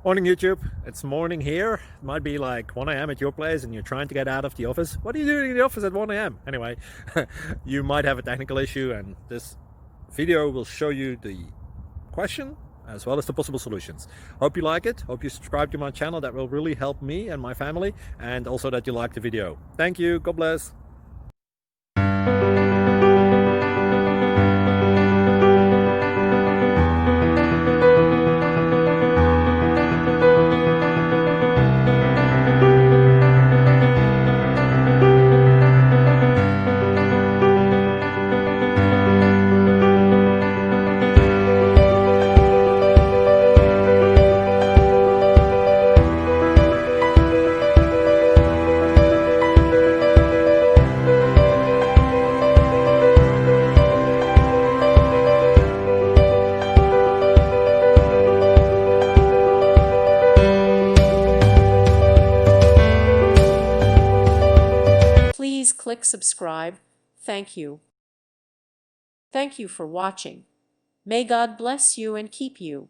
Morning YouTube, it's morning here. It might be like 1 a.m. at your place and you're trying to get out of the office. What are you doing in the office at 1 a.m? Anyway, you might have a technical issue and this video will show you the question as well as the possible solutions. Hope you like it, hope you subscribe to my channel. That will really help me and my family, and also that you like the video. Thank you, God bless. Please click subscribe. Thank you. Thank you for watching. May God bless you and keep you.